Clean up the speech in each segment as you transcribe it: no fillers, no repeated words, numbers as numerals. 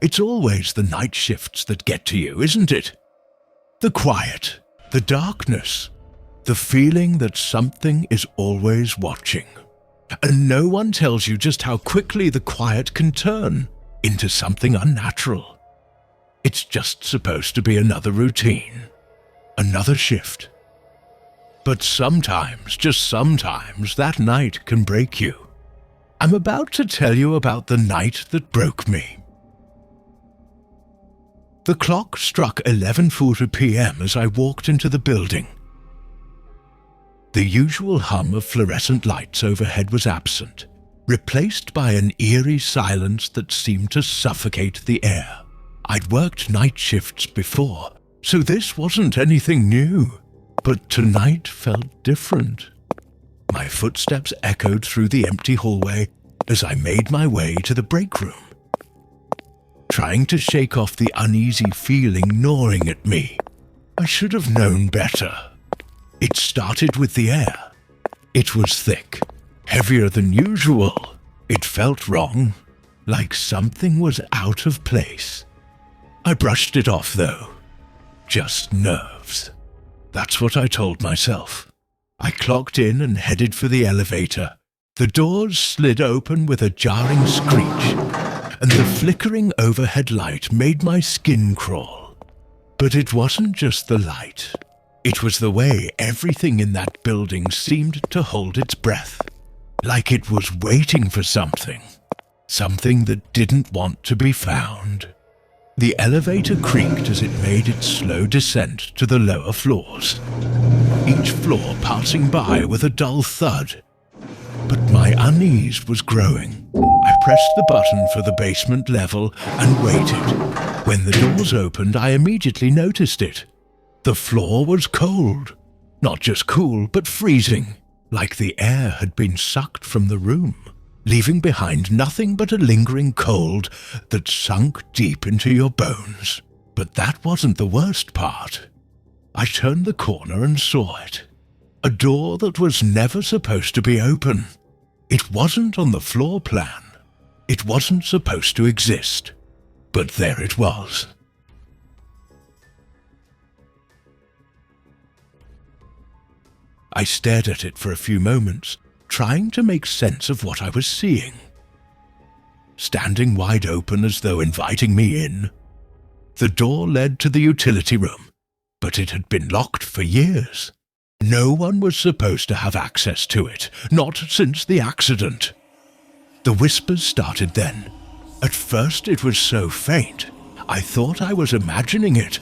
It's always the night shifts that get to you, isn't it? The quiet, the darkness, the feeling that something is always watching. And no one tells you just how quickly the quiet can turn into something unnatural. It's just supposed to be another routine, another shift. But sometimes, just sometimes, that night can break you. I'm about to tell you about the night that broke me. The clock struck 11:40 p.m. as I walked into the building. The usual hum of fluorescent lights overhead was absent, replaced by an eerie silence that seemed to suffocate the air. I'd worked night shifts before, so this wasn't anything new, but tonight felt different. My footsteps echoed through the empty hallway as I made my way to the break room. Trying to shake off the uneasy feeling gnawing at me, I should have known better. It started with the air. It was thick, heavier than usual. It felt wrong, like something was out of place. I brushed it off though. Just nerves. That's what I told myself. I clocked in and headed for the elevator. The doors slid open with a jarring screech, and the flickering overhead light made my skin crawl. But it wasn't just the light. It was the way everything in that building seemed to hold its breath, like it was waiting for something, something that didn't want to be found. The elevator creaked as it made its slow descent to the lower floors, each floor passing by with a dull thud. But my unease was growing. I pressed the button for the basement level and waited. When the doors opened, I immediately noticed it. The floor was cold. Not just cool, but freezing, like the air had been sucked from the room, leaving behind nothing but a lingering cold that sunk deep into your bones. But that wasn't the worst part. I turned the corner and saw it. A door that was never supposed to be open. It wasn't on the floor plan. It wasn't supposed to exist. But there it was. I stared at it for a few moments, trying to make sense of what I was seeing. Standing wide open as though inviting me in, the door led to the utility room, but it had been locked for years. No one was supposed to have access to it, not since the accident. The whispers started then. At first it was so faint, I thought I was imagining it.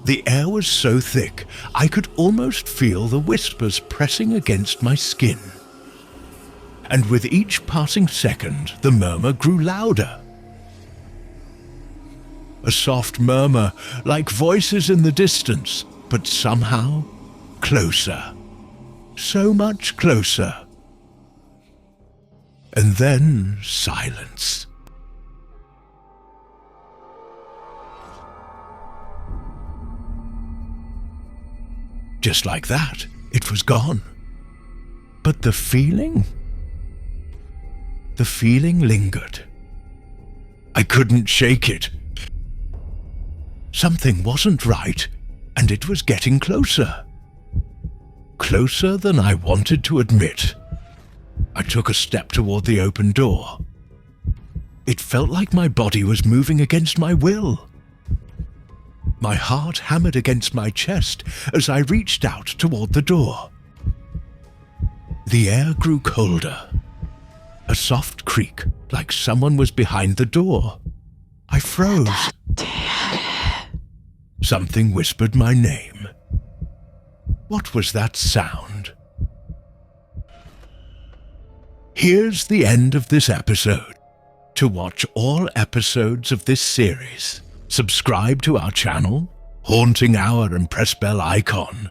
The air was so thick, I could almost feel the whispers pressing against my skin. And with each passing second, the murmur grew louder. A soft murmur, like voices in the distance, but somehow closer. So much closer. And then silence. Just like that, it was gone. But the feeling lingered. I couldn't shake it. Something wasn't right, and it was getting closer. Closer than I wanted to admit. I took a step toward the open door. It felt like my body was moving against my will. My heart hammered against my chest as I reached out toward the door. The air grew colder. A soft creak, like someone was behind the door. I froze. Something whispered my name. What was that sound? Here's the end of this episode. To watch all episodes of this series, subscribe to our channel, Haunting Hour, and press bell icon.